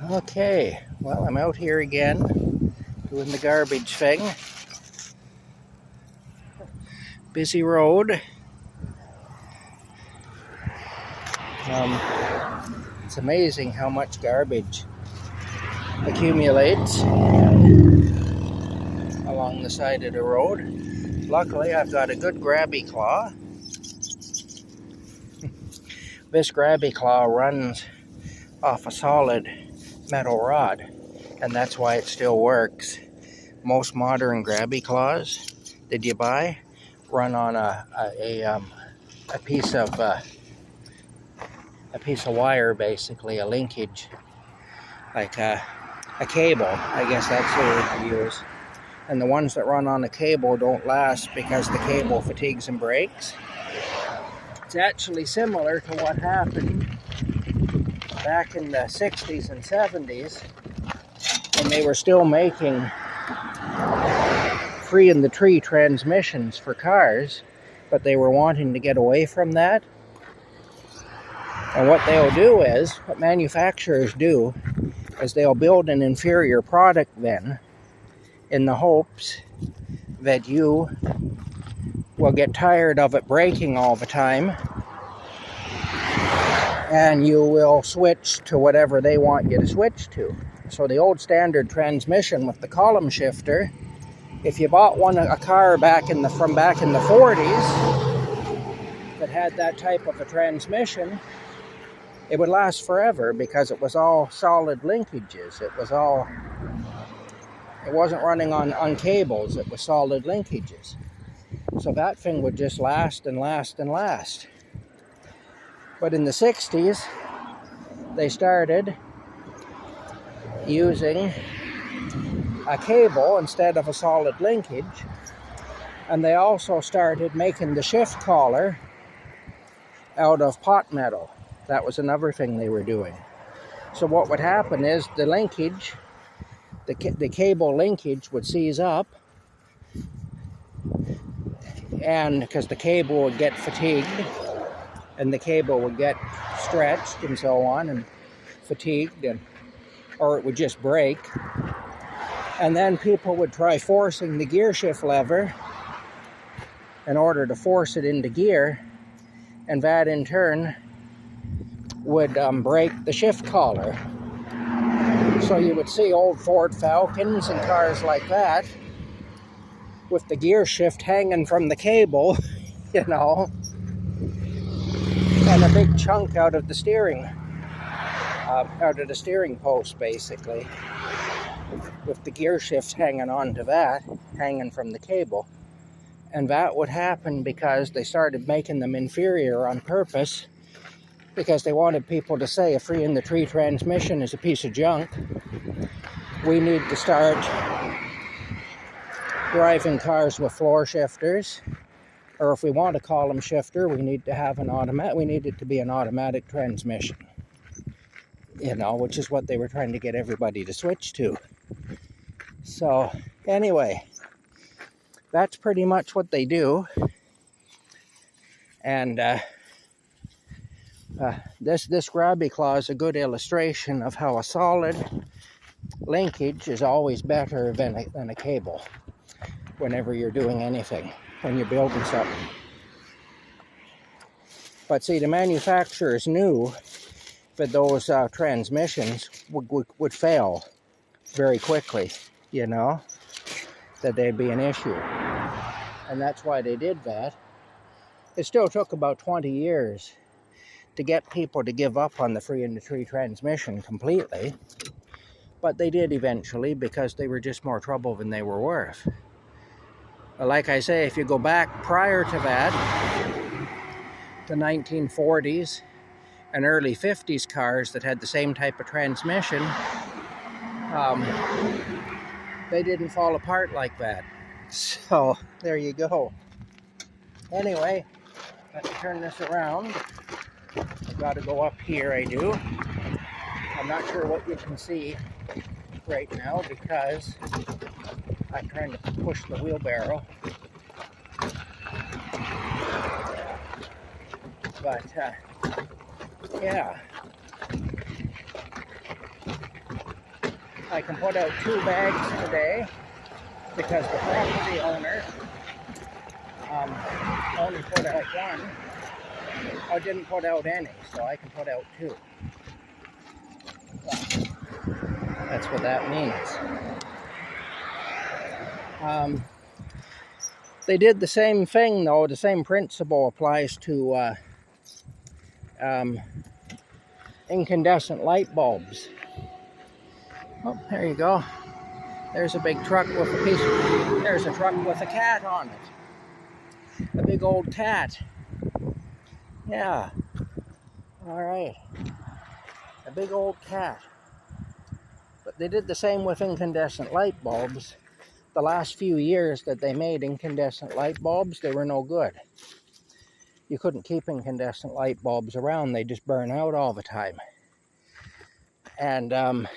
Okay, well, I'm out here again doing the garbage thing. Busy road. It's amazing how much garbage accumulates along the side of the road. Luckily, I've got a good grabby claw. This grabby claw runs off a solid metal rod, and that's why it still works. Most modern grabby claws that you buy run on a piece of wire, basically a linkage, like a cable. I guess that's the word to use. And the ones that run on a cable don't last because the cable fatigues and breaks. It's actually similar to what happened back in the 60s and 70s when they were still making free-in-the-tree transmissions for cars, but they were wanting to get away from that. And what they'll do is, what manufacturers do, is they'll build an inferior product then in the hopes that you will get tired of it breaking all the time and you will switch to whatever they want you to switch to. So the old standard transmission with the column shifter, if you bought a car from back in the 40s that had that type of a transmission, it would last forever because it was all solid linkages. It wasn't running on cables, it was solid linkages. So that thing would just last and last and last. But in the 60s, they started using a cable instead of a solid linkage, and they also started making the shift collar out of pot metal. That was another thing they were doing. So what would happen is the linkage, the cable linkage would seize up, and because the cable would get fatigued and the cable would get stretched and so on and fatigued, or it would just break. And then people would try forcing the gear shift lever in order to force it into gear, and that in turn would break the shift collar. So you would see old Ford Falcons and cars like that with the gear shift hanging from the cable, and a big chunk out of the steering post, basically, with the gear shifts hanging onto that, hanging from the cable. And that would happen because they started making them inferior on purpose, because they wanted people to say a free-in-the-tree transmission is a piece of junk. We need to start driving cars with floor shifters, or if we want a column shifter, we need to have we need it to be an automatic transmission, which is what they were trying to get everybody to switch to. So anyway, that's pretty much what they do. And this grabby claw is a good illustration of how a solid linkage is always better than a cable whenever you're doing anything, when you're building something. But see, the manufacturers knew that those transmissions would fail very quickly, that they'd be an issue. And that's why they did that. It still took about 20 years to get people to give up on the free-in-the-tree transmission completely. But they did eventually, because they were just more trouble than they were worth. Like I say, if you go back prior to that, the 1940s and early 50s cars that had the same type of transmission, they didn't fall apart like that. So there you go. Anyway, let's turn this around. I've got to go up here, I do. I'm not sure what you can see right now because I'm trying to push the wheelbarrow. But yeah, I can put out 2 bags today because the property owner only put out 1. I didn't put out any, so I can put out 2. So that's what that means. They did the same thing though. The same principle applies to incandescent light bulbs. Oh, there you go. There's a big truck with a piece of, there's a truck with a cat on it. A big old cat. Yeah. All right. A big old cat. But they did the same with incandescent light bulbs. The last few years that they made incandescent light bulbs, they were no good. You couldn't keep incandescent light bulbs around. They just burn out all the time. And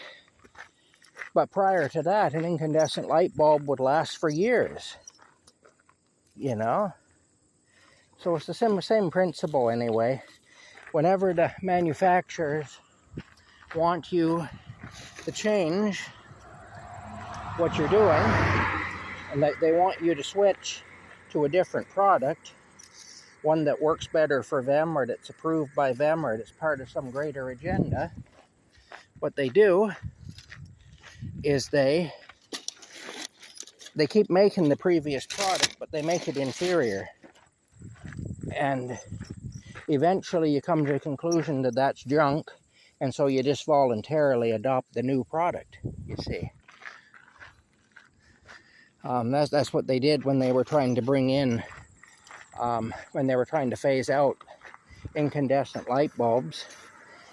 but prior to that, an incandescent light bulb would last for years. You know? So it's the same principle anyway. Whenever the manufacturers want you to change what you're doing, and they want you to switch to a different product, one that works better for them or that's approved by them or that's part of some greater agenda, what they do is they keep making the previous product, but they make it inferior. And eventually you come to the conclusion that that's junk, and so you just voluntarily adopt the new product, you see. That's what they did when they were trying to bring in, when they were trying to phase out incandescent light bulbs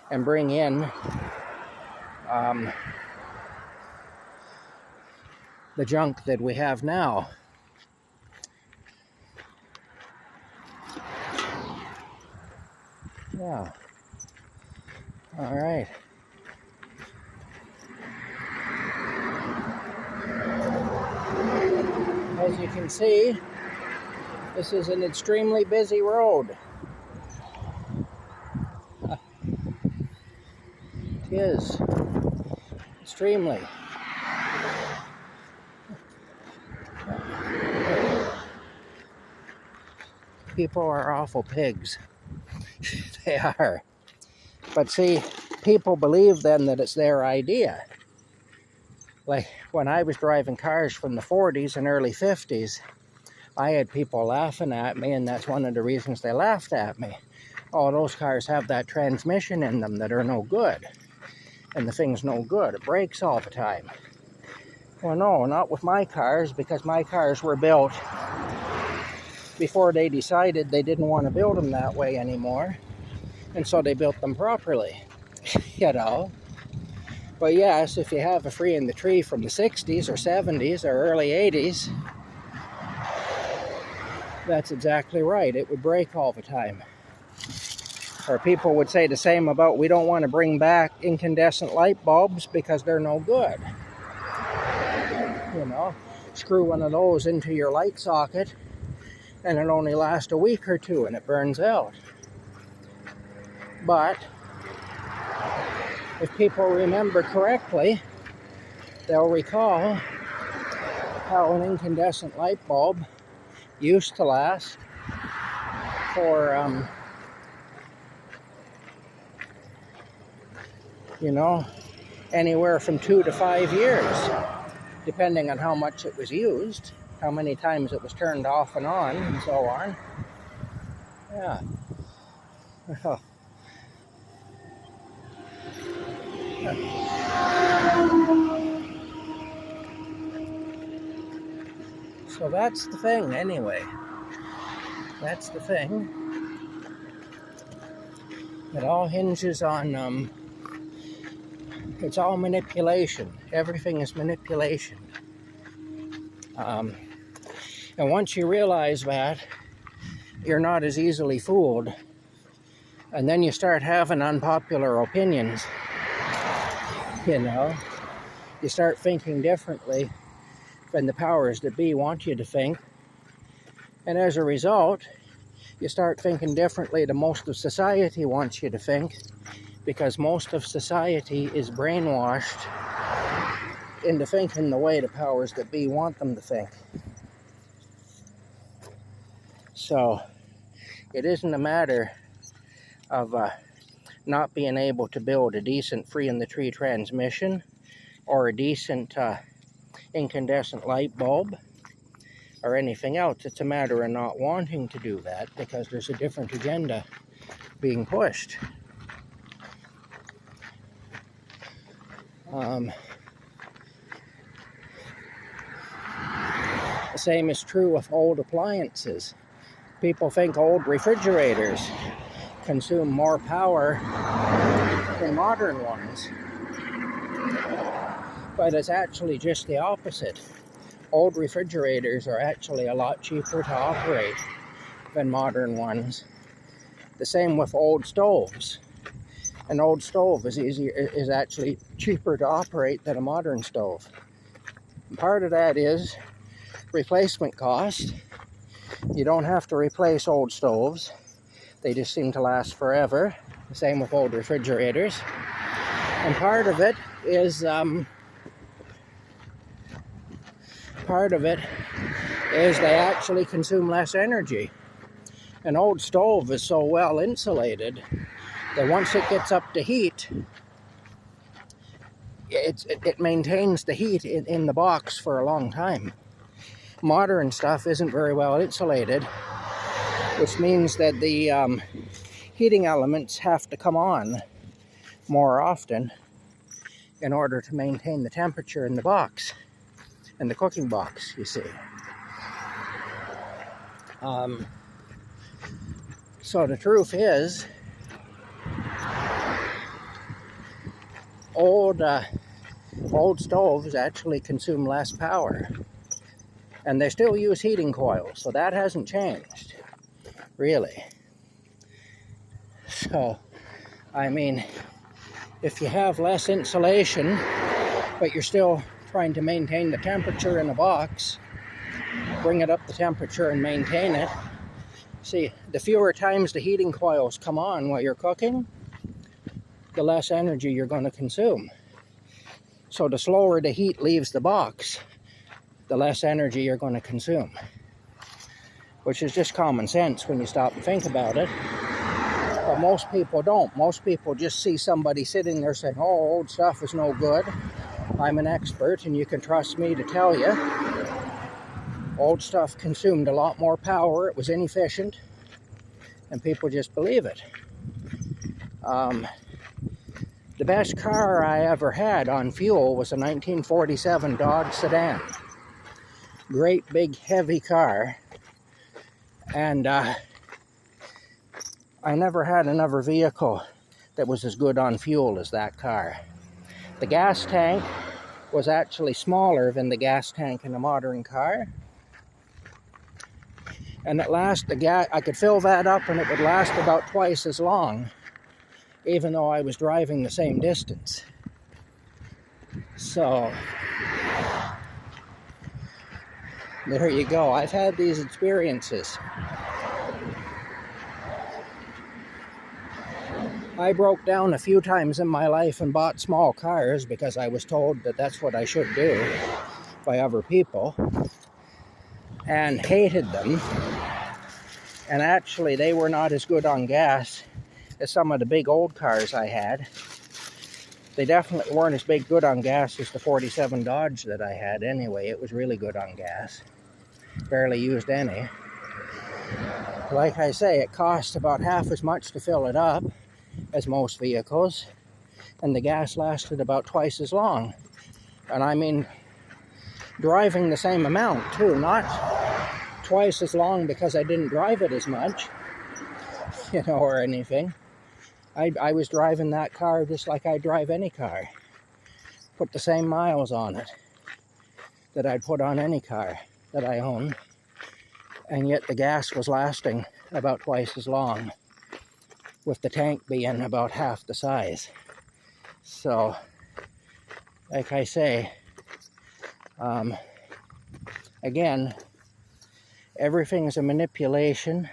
and bring in the junk that we have now. Yeah. All right. As you can see, this is an extremely busy road. It is. Extremely. People are awful pigs. They are. But see, people believe then that it's their idea. Like when I was driving cars from the 40s and early 50s, I had people laughing at me, and that's one of the reasons they laughed at me. Oh, those cars have that transmission in them that are no good. And the thing's no good. It breaks all the time. Well, no, not with my cars, because my cars were built before they decided they didn't want to build them that way anymore. And so they built them properly, you know. But yes, if you have a free in the tree from the 60s or 70s or early 80s, that's exactly right. It would break all the time. Or people would say the same about, we don't want to bring back incandescent light bulbs because they're no good. You know, screw one of those into your light socket and it only lasts a week or two and it burns out. But if people remember correctly, they'll recall how an incandescent light bulb used to last for, you know, anywhere from 2 to 5 years, depending on how much it was used, how many times it was turned off and on, and so on. Yeah. So that's the thing, anyway. That's the thing. It all hinges on, it's all manipulation. Everything is manipulation. And once you realize that, you're not as easily fooled. And then you start having unpopular opinions. You know, you start thinking differently than the powers that be want you to think. And as a result, you start thinking differently than most of society wants you to think, because most of society is brainwashed into thinking the way the powers that be want them to think. So it isn't a matter of not being able to build a decent free-in-the-tree transmission or a decent incandescent light bulb or anything else. It's a matter of not wanting to do that because there's a different agenda being pushed. The same is true with old appliances. People think old refrigerators consume more power than modern ones. But it's actually just the opposite. Old refrigerators are actually a lot cheaper to operate than modern ones. The same with old stoves. An old stove is actually cheaper to operate than a modern stove. And part of that is replacement cost. You don't have to replace old stoves. They just seem to last forever. The same with old refrigerators. And part of it is they actually consume less energy. An old stove is so well insulated that once it gets up to heat, it maintains the heat in the box for a long time. Modern stuff isn't very well insulated, which means that the heating elements have to come on more often in order to maintain the temperature in the box, in the cooking box, you see. So the truth is, old stoves actually consume less power, and they still use heating coils, so that hasn't changed, really. So, I mean, if you have less insulation, but you're still trying to maintain the temperature in the box, bring it up the temperature and maintain it. See, the fewer times the heating coils come on while you're cooking, the less energy you're going to consume. So the slower the heat leaves the box, the less energy you're going to consume. Which is just common sense when you stop and think about it. But most people don't. Most people just see somebody sitting there saying, oh, old stuff is no good. I'm an expert and you can trust me to tell you. Old stuff consumed a lot more power. It was inefficient. And people just believe it. The best car I ever had on fuel was a 1947 Dodge sedan. Great big heavy car. And I never had another vehicle that was as good on fuel as that car. The gas tank was actually smaller than the gas tank in a modern car. And at last, I could fill that up and it would last about twice as long, even though I was driving the same distance. So, there you go. I've had these experiences. I broke down a few times in my life and bought small cars because I was told that that's what I should do by other people, and hated them. And actually, they were not as good on gas as some of the big old cars I had. They definitely weren't as good on gas as the 47 Dodge that I had anyway. It was really good on gas. Barely used any. Like I say, it cost about half as much to fill it up as most vehicles, and the gas lasted about twice as long. And I mean, driving the same amount too, not twice as long because I didn't drive it as much, or anything. I was driving that car just like I drive any car. Put the same miles on it that I'd put on any car that I own, and yet the gas was lasting about twice as long, with the tank being about half the size. So, like I say, again, everything's a manipulation.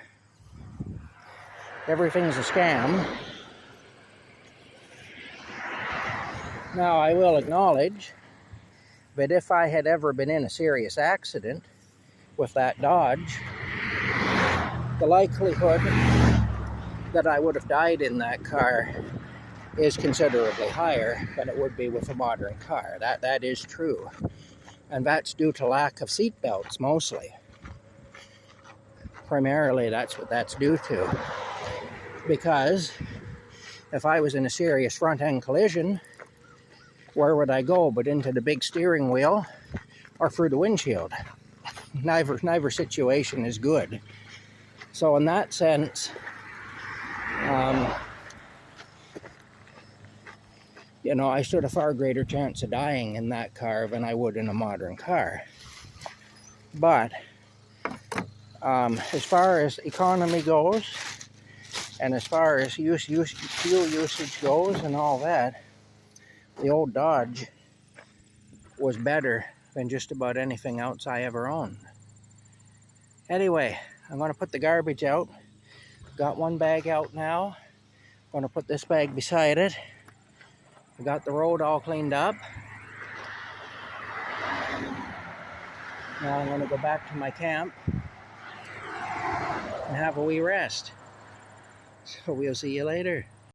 Everything's a scam. Now, I will acknowledge But if I had ever been in a serious accident with that Dodge, the likelihood that I would have died in that car is considerably higher than it would be with a modern car. That is true. And that's due to lack of seat belts mostly. Primarily, that's what that's due to. Because if I was in a serious front-end collision, where would I go but into the big steering wheel or through the windshield? Neither situation is good. So in that sense, you know, I stood a far greater chance of dying in that car than I would in a modern car. But as far as economy goes, and as far as fuel usage goes and all that, the old Dodge was better than just about anything else I ever owned. Anyway, I'm going to put the garbage out. Got one bag out now. I'm going to put this bag beside it. I got the road all cleaned up. Now I'm going to go back to my camp and have a wee rest. So we'll see you later.